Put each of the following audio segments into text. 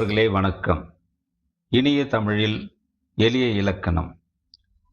மாணவர்களே வணக்கம். இனிய தமிழில் எளிய இலக்கணம்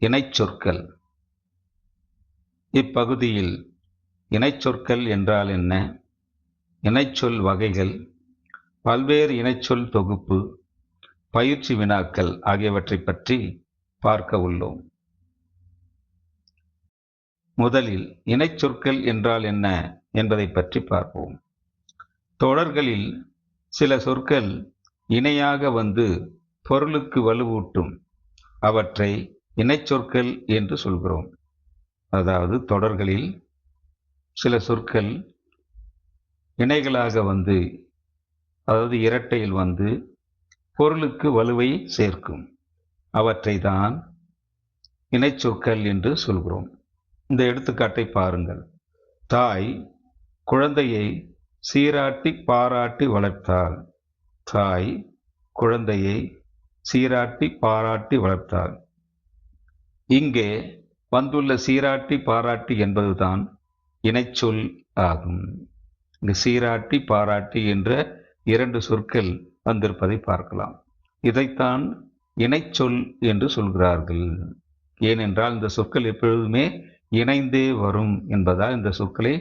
இணைச்சொற்கள். இப்பகுதியில் இணைச்சொற்கள் என்றால் என்ன, இணைச்சொல் வகைகள், பல்வேறு இணைச்சொல் தொகுப்பு, பயிற்சி வினாக்கள் ஆகியவற்றை பற்றி பார்க்க உள்ளோம். முதலில் இணைச்சொற்கள் என்றால் என்ன என்பதை பற்றி பார்ப்போம். தொடர்களில் சில சொற்கள் இணையாக வந்து பொருளுக்கு வலுவூட்டும், அவற்றை இணைச்சொற்கள் என்று சொல்கிறோம். அதாவது தொடர்களில் சில சொற்கள் இணைகளாக வந்து, அதாவது இரட்டையில் வந்து பொருளுக்கு வலுவை சேர்க்கும், அவற்றை தான் இணைச்சொற்கள் என்று சொல்கிறோம். இந்த எடுத்துக்காட்டை பாருங்கள். தாய் குழந்தையை சீராட்டி பாராட்டி வளர்த்தாள். தாய் குழந்தையை சீராட்டி பாராட்டி வளர்த்தாள். இங்கே வந்துள்ள சீராட்டி பாராட்டி என்பதுதான் இணைச்சொல் ஆகும். இங்கு சீராட்டி பாராட்டி என்ற இரண்டு சொற்கள் வந்திருப்பதை பார்க்கலாம். இதைத்தான் இணைச்சொல் என்று சொல்கிறார்கள். ஏனென்றால் இந்த சொற்கள் எப்பொழுதுமே இணைந்தே வரும் என்பதால் இந்த சொற்களை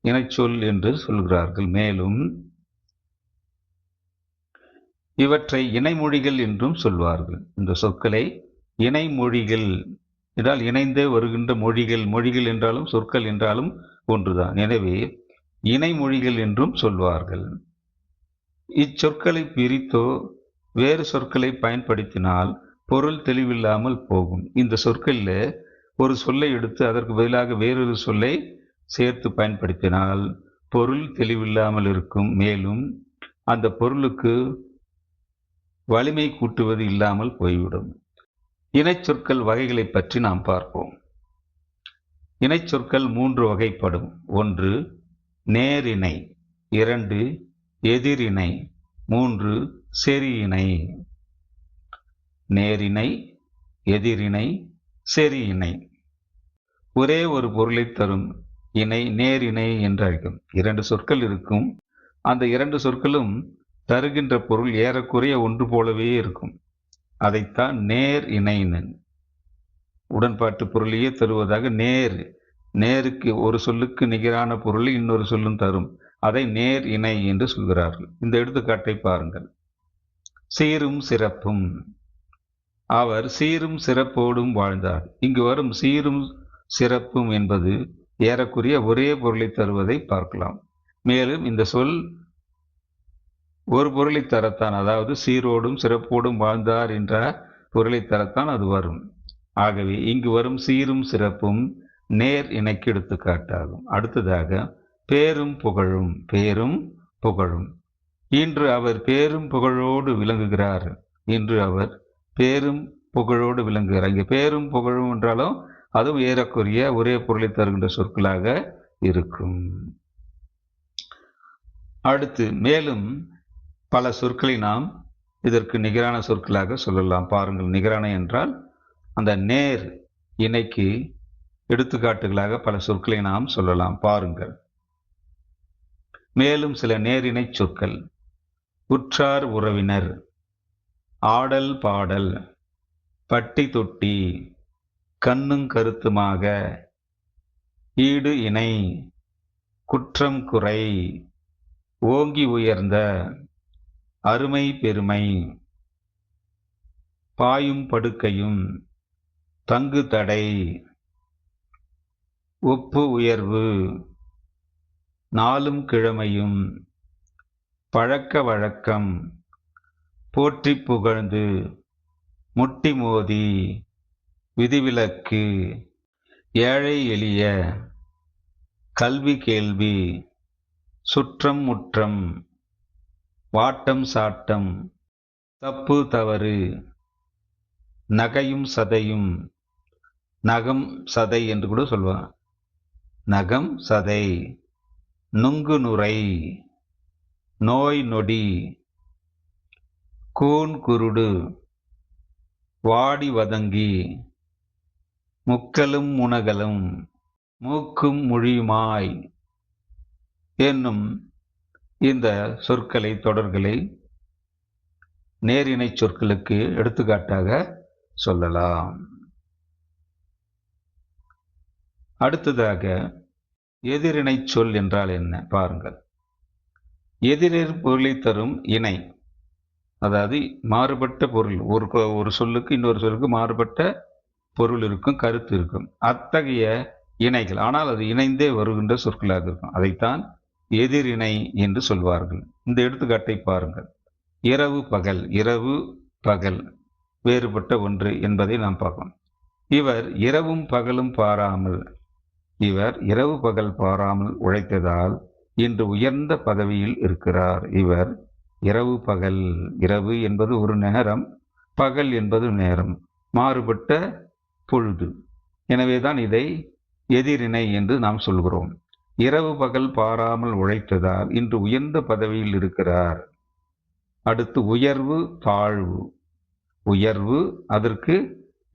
இணைச்சொல் என்று சொல்கிறார்கள். மேலும் இவற்றை இணைமொழிகள் என்றும் சொல்வார்கள். இந்த சொற்களை இணைமொழிகள் என்றால் இணைந்தே வருகின்ற மொழிகள். மொழிகள் என்றாலும் சொற்கள் என்றாலும் ஒன்றுதான். எனவே இணைமொழிகள் என்றும் சொல்வார்கள். இச்சொற்களை பிரித்தோ வேறு சொற்களை பயன்படுத்தினால் பொருள் தெளிவில்லாமல் போகும். இந்த சொற்களில் ஒரு சொல்லை எடுத்து அதற்கு பதிலாக வேறொரு சொல்லை சேர்த்து பயன்படுத்தினால் பொருள் தெளிவில்லாமல் இருக்கும். மேலும் அந்த பொருளுக்கு வலிமை கூட்டுவது இல்லாமல் போய்விடும். இணைச்சொற்கள் வகைகளை பற்றி நாம் பார்ப்போம். இணைச்சொற்கள் 3 வகைப்படும். 1 நேரிணை, 2 எதிரிணை, 3 செரியிணை. நேரிணை, எதிரிணை, செரியிணை. ஒரே ஒரு பொருளை தரும் இணை நேரிணை என்று அழைக்கும். 2 சொற்கள் இருக்கும். அந்த 2 சொற்களும் தருகின்ற பொருள் ஏறக்குறைய ஒன்று போலவே இருக்கும். அதைத்தான் நேர் இணைன்னு, உடன்பாட்டு பொருளையே தருவதாக நேருக்கு ஒரு சொல்லுக்கு நிகரான பொருளை இன்னொரு சொல்லும் தரும். அதை நேர் இணை என்று சொல்கிறார்கள். இந்த எடுத்துக்காட்டை பாருங்கள். சீரும் சிறப்பும். அவர் சீரும் சிறப்போடும் வாழ்ந்தார். இங்கு வரும் சீரும் சிறப்பும் என்பது ஏறக்குறைய ஒரே பொருளை தருவதை பார்க்கலாம். மேலும் இந்த சொல் ஒரு பொருளை தரத்தான், அதாவது சீரோடும் சிறப்போடும் வாழ்ந்தார் என்ற பொருளை தரத்தான் அது வரும். ஆகவே இங்கு வரும் சீரும் சிறப்பும் நேர் இணைக்கு எடுத்துக்காட்டாகும். அடுத்ததாக பேரும் புகழும். பேரும் புகழும். இன்று அவர் பேரும் புகழோடு விளங்குகிறார். இன்று அவர் பேரும் புகழோடு விளங்குகிறார். இங்கே பேரும் புகழும் என்றாலும் அதுவும் ஏறக்குறைய ஒரே பொருளை தருகின்ற சொற்களாக இருக்கும். அடுத்து மேலும் பல சொற்களை நாம் இதற்கு நிகரான சொற்களாக சொல்லலாம். பாருங்கள், நிகரான என்றால் அந்த நேர் இணைக்கு எடுத்துக்காட்டுகளாக பல சொற்களை நாம் சொல்லலாம். பாருங்கள், மேலும் சில நேரிணை சொற்கள். உற்றார் உறவினர், ஆடல் பாடல், பட்டி தொட்டி, கண்ணும் கருத்துமாக, ஈடு இணை, குற்றம் குறை, ஓங்கி உயர்ந்த, அருமை பெருமை, பாயும் படுக்கையும், தங்கு தடை, ஒப்பு உயர்வு, நாளும் கிழமையும், பழக்க வழக்கம், போற்றி புகழ்ந்து, முட்டி மோதி, விதிவிலக்கு, ஏழை எளிய, கல்வி கேள்வி, சுற்றம் முற்றம், வாட்டம் சாட்டம், தப்பு தவறு, நகையும் சதையும். நகம் சதை என்று கூட சொல்வாங்க. நகம் சதை, நுங்கு நுரை, நோய் நொடி, கூன் குருடு, வாடி வதங்கி, முக்கலும் முனகலும், மூக்கும் மொழியுமாய் என்னும் இந்த சொற்களை தொடர்களை நேரிணை சொற்களுக்கு எடுத்துக்காட்டாக சொல்லலாம். அடுத்ததாக எதிரிணை சொல் என்றால் என்ன பாருங்கள். எதிரெதிர் பொருளை தரும் இணை, அதாவது மாறுபட்ட பொருள், ஒரு சொல்லுக்கு இன்னொரு சொல்லுக்கு மாறுபட்ட பொருள் இருக்கும், கருத்து இருக்கும். அத்தகைய இணைகள், ஆனால் அது இணைந்தே வருகின்ற சொற்களாக இருக்கும். அதைத்தான் எதிரிணை என்று சொல்வார்கள். இந்த எடுத்துக்காட்டை பாருங்கள். இரவு பகல், இரவு பகல் வேறுபட்ட ஒன்று என்பதை நாம் பார்க்கணும். இவர் இரவும் பகலும் பாராமல், இவர் இரவு பகல் பாராமல் உழைத்ததால் இன்று உயர்ந்த பதவியில் இருக்கிறார். இவர் இரவு பகல், இரவு என்பது ஒரு நேரம், பகல் என்பது நேரம், மாறுபட்ட பொழுது. எனவேதான் இதை எதிரிணை என்று நாம் சொல்கிறோம். இரவு பகல் பாராமல் உழைத்ததால் இன்று உயர்ந்த பதவியில் இருக்கிறார். அடுத்து உயர்வு தாழ்வு. உயர்வு, அதற்கு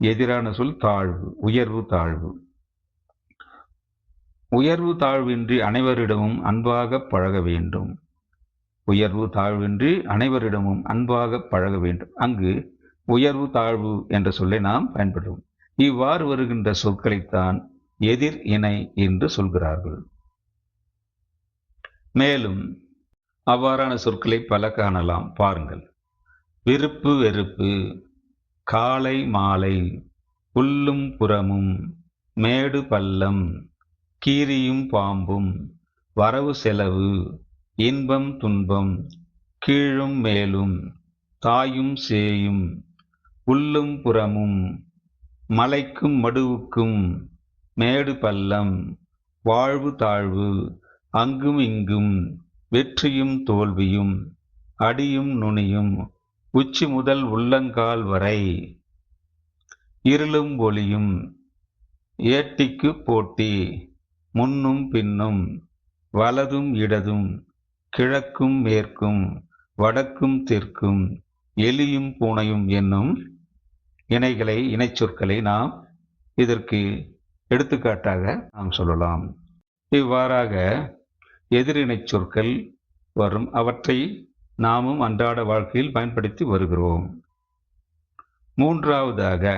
எதிரான சொல் தாழ்வு. உயர்வு தாழ்வு. உயர்வு தாழ்வின்றி அனைவரிடமும் அன்பாக பழக வேண்டும். உயர்வு தாழ்வின்றி அனைவரிடமும் அன்பாக பழக வேண்டும். அங்கு உயர்வு தாழ்வு என்ற சொல்லை நாம் பயன்படுத்துவோம். இவ்வாறு வருகின்ற சொற்களைத்தான் எதிர் இணை என்று சொல்கிறார்கள். மேலும் அவ்வாறான சொற்களை பல காணலாம். பாருங்கள். விருப்பு வெறுப்பு, காலை மாலை, புல்லும் புறமும், மேடு பள்ளம், கீரியும் பாம்பும், வரவு செலவு, இன்பம் துன்பம், கீழும் மேலும், தாயும் சேயும், உள்ளும் புறமும், மலைக்கும் மடுவுக்கும், மேடு பள்ளம், வாழ்வு தாழ்வு, அங்கும் இங்கும், வெற்றியும் தோல்வியும், அடியும் நுனியும், உச்சி முதல் உள்ளங்கால் வரை, இருளும் ஒளியும், ஏட்டிக்கு போட்டி, முன்னும் பின்னும், வலதும் இடதும், கிழக்கும் மேற்கும், வடக்கும் தெற்கும், எலியும் பூனையும் என்னும் இணைச்சொற்களை நாம் இதற்கு எடுத்துக்காட்டாக நாம் சொல்லலாம். இவ்வாறாக எதிரிணை சொற்கள் வரும். அவற்றை நாமும் அன்றாட வாழ்க்கையில் பயன்படுத்தி வருகிறோம். மூன்றாவதாக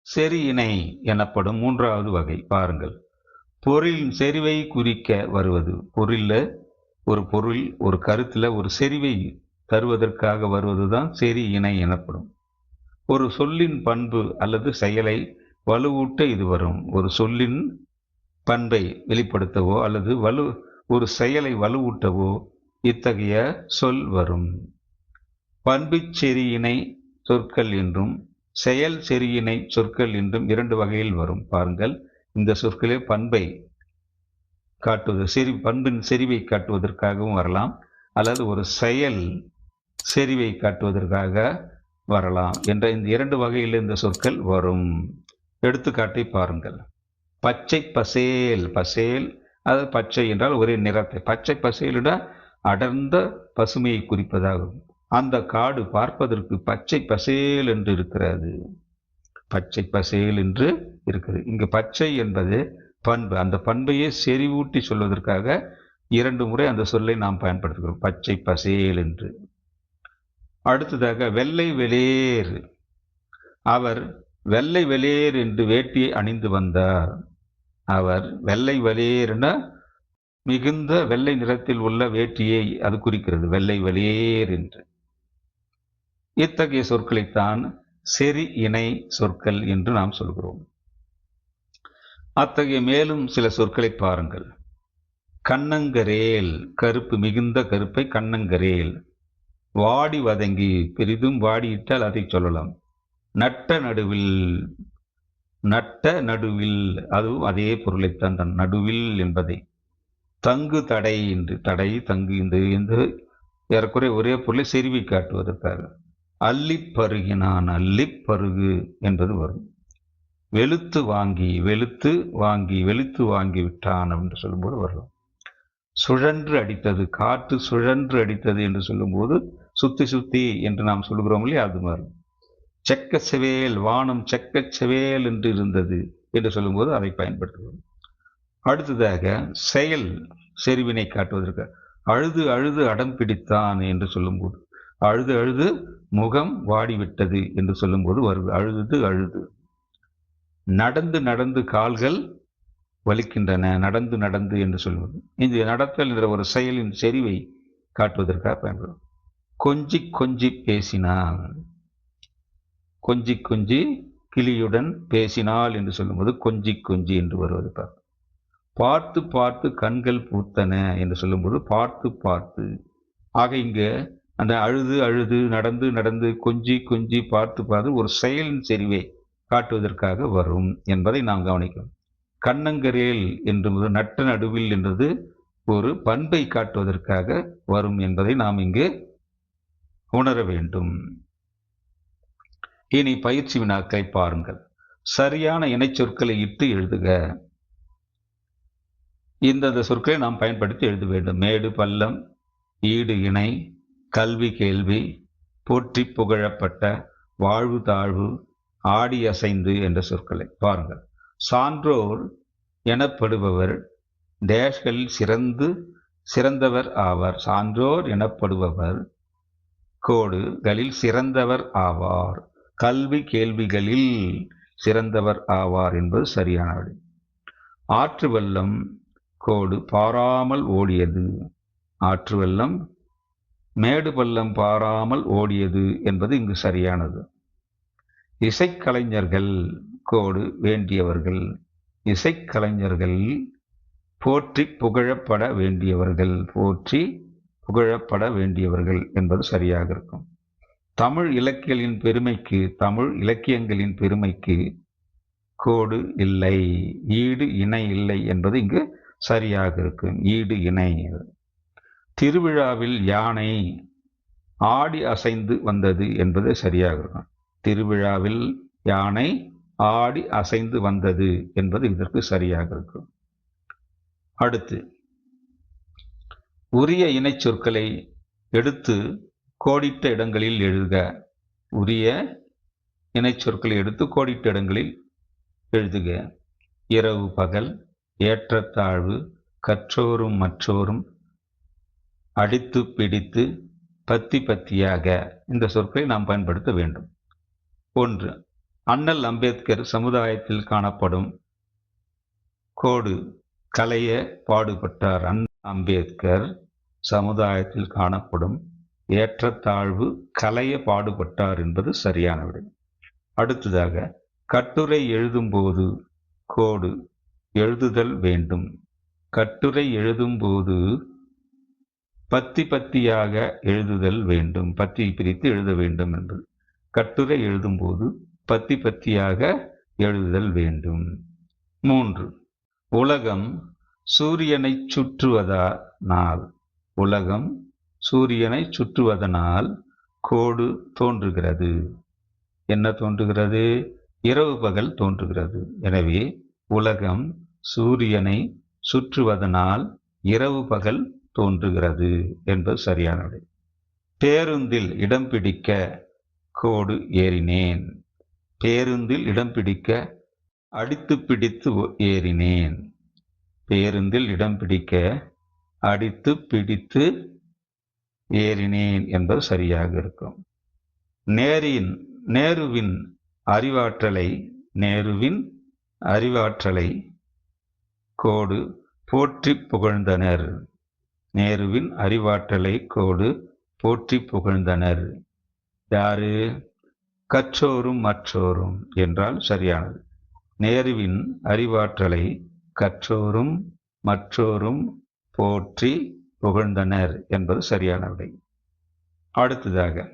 செரி இணை எனப்படும் மூன்றாவது வகை பாருங்கள். பொருளின் செறிவை குறிக்க வருவது. ஒரு பொருள், ஒரு கருத்தில் ஒரு செறிவை தருவதற்காக வருவதுதான் செரி இணை எனப்படும். ஒரு சொல்லின் பண்பு அல்லது செயலை வலுவூட்ட இது வரும். ஒரு சொல்லின் பண்பை வெளிப்படுத்தவோ அல்லது ஒரு செயலை வலுவூட்டவோ இத்தகைய சொல் வரும். பண்புச் செரியினை சொற்கள் என்றும் செயல் செரியினை சொற்கள் என்றும் இரண்டு வகையில் வரும். பாருங்கள். இந்த சொற்களே பண்பை காட்டுவது, பண்பின் செறிவை காட்டுவதற்காகவும் வரலாம், அல்லது ஒரு செயல் செறிவை காட்டுவதற்காக வரலாம் என்ற இந்த இரண்டு வகையில் இந்த சொற்கள் வரும். எடுத்துக்காட்டை பாருங்கள். பச்சை பசேல். பசேல் அது பச்சை என்றால் ஒரே நிறத்தை, பச்சை பசேலிட அடர்ந்த பசுமையை குறிப்பதாகும். அந்த காடு பார்ப்பதற்கு பச்சை பசேல் என்று இருக்கிறது. பச்சை பசேல் என்று இருக்கிறது. இங்கு பச்சை என்பது பண்பு. அந்த பண்பையே செறிவூட்டி சொல்வதற்காக இரண்டு முறை அந்த சொல்லை நாம் பயன்படுத்துகிறோம், பச்சை பசேல் என்று. அடுத்ததாக வெள்ளை வெளியேர். அவர் வெள்ளை வெளியேர் என்று வேட்டியை அணிந்து வந்தார். அவர் வெள்ளை வெளியேர்ன மிகுந்த வெள்ளை நிறத்தில் உள்ள வேட்டியை அது குறிக்கிறது, வெள்ளை வெளியேர் என்று. இத்தகைய சொற்களைத்தான் செரி இணை சொற்கள் என்று நாம் சொல்கிறோம். அத்தகைய மேலும் சில சொற்களை பாருங்கள். கண்ணங்கரேல், கருப்பு, மிகுந்த கருப்பை கண்ணங்கரேல். வாடி வதங்கி, பெரிதும் வாடியிட்டால் அதை சொல்லலாம். நட்ட நடுவில், நட்ட நடுவில், அதுவும் அதே பொருளைத்தான், நடுவில் என்பதை. தங்கு தடை என்று, தடை தங்கு இந்த ஏறக்குறைய ஒரே பொருளை செறிவை காட்டுவதற்காக. அள்ளி பருகினான், அள்ளி பருகு என்பது வரும். வெளுத்து வாங்கி, வெளுத்து வாங்கி, வெளுத்து வாங்கி விட்டான் என்று சொல்லும்போது வரும். சுழன்று அடித்தது, காற்று சுழன்று அடித்தது என்று சொல்லும்போது சுத்தி சுத்தி என்று நாம் சொல்கிறோம் இல்லையா, அது மாதிரி. செக்க செவேல், வானம் செக்க செவேல் என்று இருந்தது என்று சொல்லும்போது அதை பயன்படுத்துவோம். அடுத்ததாக செயல் செறிவினை காட்டுவதற்கு அழுது அழுது அடம் பிடித்தான் என்று சொல்லும்போது அழுது அழுது முகம் வாடிவிட்டது என்று சொல்லும்போது வருது அழுது அழுது. நடந்து நடந்து கால்கள் வலிக்கின்றன, நடந்து நடந்து என்று சொல்வது. இந்த நடத்தல் என்ற ஒரு செயலின் செறிவை காட்டுவதற்காக பயன்படும். கொஞ்சி கொஞ்சி பேசினாள், கொஞ்சி கொஞ்சி கிளியுடன் பேசினாள் என்று சொல்லும்போது கொஞ்சி கொஞ்சி என்று வருவது. பார்த்து பார்த்து கண்கள் பூத்தன என்று சொல்லும்போது பார்த்து பார்த்து. ஆக இங்கு அந்த அழுது அழுது நடந்து நடந்து கொஞ்சி கொஞ்சி பார்த்து பார்த்து ஒரு செயலின் செறிவை காட்டுவதற்காக வரும் என்பதை நாம் கவனிக்கணும். கண்ணங்கரேல் என்பது நட்ட நடுவில் என்றது ஒரு பண்பை காட்டுவதற்காக வரும் என்பதை நாம் இங்கு உணர வேண்டும். இனி பயிற்சி வினாக்களை பாருங்கள். சரியான இணைச்சொற்களை இட்டு எழுதுக. இந்தந்த சொற்களை நாம் பயன்படுத்தி எழுத வேண்டும். மேடு பள்ளம், ஈடு இணை, கல்வி கேள்வி, போற்றி புகழப்பட்ட, வாழ்வு தாழ்வு, ஆடி அசைந்து என்ற சொற்களை பாருங்கள். சான்றோர் எனப்படுபவர் டேஷ்களில் சிறந்தவர் ஆவார். சான்றோர் எனப்படுபவர் கோடுகளில் சிறந்தவர் ஆவார். கல்வி கேள்விகளில் சிறந்தவர் ஆவார் என்பது சரியான விடை. ஆற்று வெள்ளம் கோடு பாராமல் ஓடியது. ஆற்று வெள்ளம் மேடு பள்ளம் பாராமல் ஓடியது என்பது இங்கு சரியானது. இசைக்கலைஞர்கள் கோடு வேண்டியவர்கள். இசைக்கலைஞர்கள் போற்றி புகழப்பட வேண்டியவர்கள். போற்றி புகழப்பட வேண்டியவர்கள் என்பது சரியாக இருக்கும். தமிழ் இலக்கியங்களின் பெருமைக்கு, தமிழ் இலக்கியங்களின் பெருமைக்கு கோடு இல்லை, ஈடு இணை இல்லை என்பது இங்கு சரியாக இருக்கும். ஈடு இணை. திருவிழாவில் யானை ஆடி அசைந்து வந்தது என்பது சரியாக இருக்கும். திருவிழாவில் யானை ஆடி அசைந்து வந்தது என்பது இதற்கு சரியாக இருக்கும். அடுத்து உரிய இணை சொற்களை எடுத்து கோடிட்ட இடங்களில் எழுதுக. உரிய இணை சொற்களை எடுத்து கோடிட்ட இடங்களில் எழுதுக. இரவு பகல், ஏற்றத்தாழ்வு, கற்றோரும் மற்றோரும், அடித்து பிடித்து, பத்தி பத்தியாக இந்த சொற்களை நாம் பயன்படுத்த வேண்டும். 1. அண்ணல் அம்பேத்கர் சமுதாயத்தில் காணப்படும் கோடு களைய பாடுபட்டார். அண்ணல் அம்பேத்கர் சமுதாயத்தில் காணப்படும் ஏற்றத்தாழ்வு களைய பாடுபட்டார் என்பது சரியான விடை. அடுத்ததாக கட்டுரை எழுதும்போது கோடு எழுதுதல் வேண்டும். கட்டுரை எழுதும்போது பத்தி பத்தியாக எழுதுதல் வேண்டும். பத்தி பிரித்து எழுத வேண்டும் என்பது. கட்டுரை எழுதும்போது பத்தி பத்தியாக எழுதுதல் வேண்டும். 3. உலகம் சூரியனை சுற்றுவதனால். உலகம் சூரியனை சுற்றுவதனால் கோடு தோன்றுகிறது. என்ன தோன்றுகிறது? இரவு பகல் தோன்றுகிறது. எனவே உலகம் சூரியனை சுற்றுவதனால் இரவு பகல் தோன்றுகிறது என்பது சரியான விடை. பேருந்தில் இடம் பிடிக்க கோடு ஏறினேன். பேருந்தில் இடம் பிடிக்க அடித்து பிடித்து ஏறினேன். பேருந்தில் இடம் பிடிக்க அடித்து பிடித்து ஏறினேன் என்பது சரியாக இருக்கும். நேருவின் அறிவாற்றலை கோடு போற்றி புகழ்ந்தனர். நேருவின் அறிவாற்றலை கோடு போற்றி புகழ்ந்தனர். யாரு? கற்றோரும் மற்றோரும் என்றால் சரியானது. நேருவின் அறிவாற்றலை கற்றோரும் மற்றோரும் போற்றி புகழ்ந்தனர் என்பது சரியான விடை. அடுத்ததாக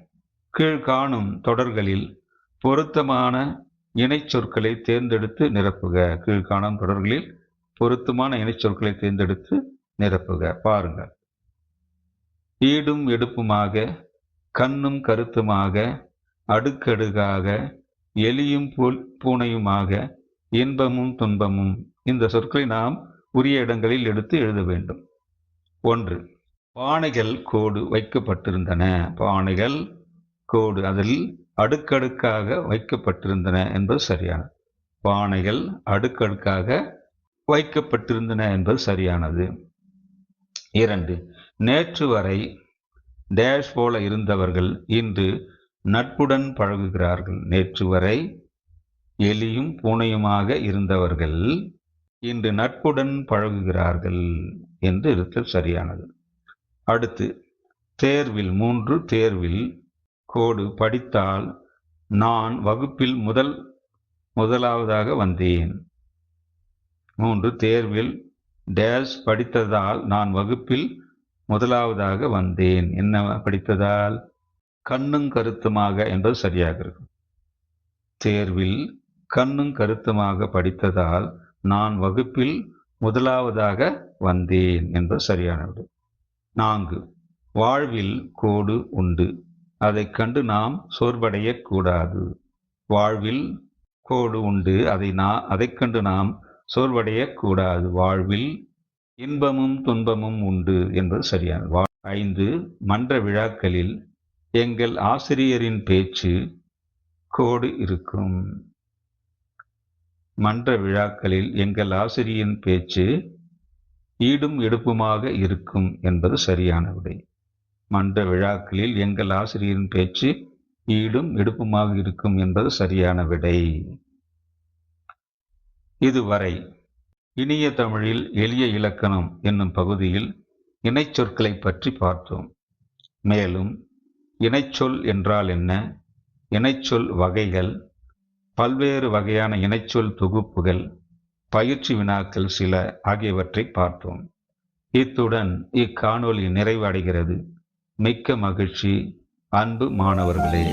கீழ்காணும் தொடர்களில் பொருத்தமான இணைச்சொற்களை தேர்ந்தெடுத்து நிரப்புக. கீழ்காணும் தொடர்களில் பொருத்தமான இணைச்சொற்களை தேர்ந்தெடுத்து நிரப்புக. பாருங்கள். ஈடும் எடுப்புமாக, கண்ணும் கருத்துமாக, அடுக்கடுக்காக, எலியும் பூனையுமாக, இன்பமும் துன்பமும் இந்த சொற்களை நாம் உரிய இடங்களில் எடுத்து எழுத வேண்டும். 1. பானைகள் கோடு வைக்கப்பட்டிருந்தன. பானைகள் கோடு அதில் அடுக்கடுக்காக வைக்கப்பட்டிருந்தன என்பது சரியானது. பானைகள் அடுக்கடுக்காக வைக்கப்பட்டிருந்தன என்பது சரியானது. 2. நேற்று வரை டேஷ் போல இருந்தவர்கள் இன்று நட்புடன் பழகுகிறார்கள். நேற்று வரை எலியும் பூனையுமாக இருந்தவர்கள் இன்று நட்புடன் பழகுகிறார்கள் என்று இருத்தல் சரியானது. அடுத்து தேர்வில் 3 தேர்வில் கோடு படித்தால் நான் வகுப்பில் முதலாவதாக வந்தேன். 3 தேர்வில் டேஷ் படித்ததால் நான் வகுப்பில் முதலாவதாக வந்தேன். என்ன படித்ததால்? கண்ணும் கருத்துமாக என்பது சரியாக இருக்கும். தேர்வில் கண்ணும் கருத்துமாக படித்ததால் நான் வகுப்பில் முதலாவதாக வந்தேன் என்பது சரியான விடை. 4 வாழ்வில் கோடு உண்டு, அதைக் கண்டு நாம் சோர்வடையக்கூடாது. வாழ்வில் கோடு உண்டு, அதைக் கண்டு நாம் சோர்வடையக்கூடாது. வாழ்வில் இன்பமும் துன்பமும் உண்டு என்பது சரியானது. 5 மன்ற விழாக்களில் எங்கள் ஆசிரியரின் பேச்சு கோடு இருக்கும். மன்ற விழாக்களில் எங்கள் ஆசிரியரின் பேச்சு ஈடும் எடுப்புமாக இருக்கும் என்பது சரியான விடை. மன்ற விழாக்களில் எங்கள் ஆசிரியரின் பேச்சு ஈடும் எடுப்புமாக இருக்கும் என்பது சரியான விடை. இதுவரை இனிய தமிழில் எளிய இலக்கணம் என்னும் பகுதியில் இணைச்சொற்களை பற்றி பார்த்தோம். மேலும் இணைச்சொல் என்றால் என்ன, இணைச்சொல் வகைகள், பல்வேறு வகையான இணைச்சொல் தொகுப்புகள், பயிற்சி வினாக்கள் சில ஆகியவற்றை பார்த்தோம். இத்துடன் இக்காணொளி நிறைவடைகிறது. மிக்க மகிழ்ச்சி அன்பு மாணவர்களே.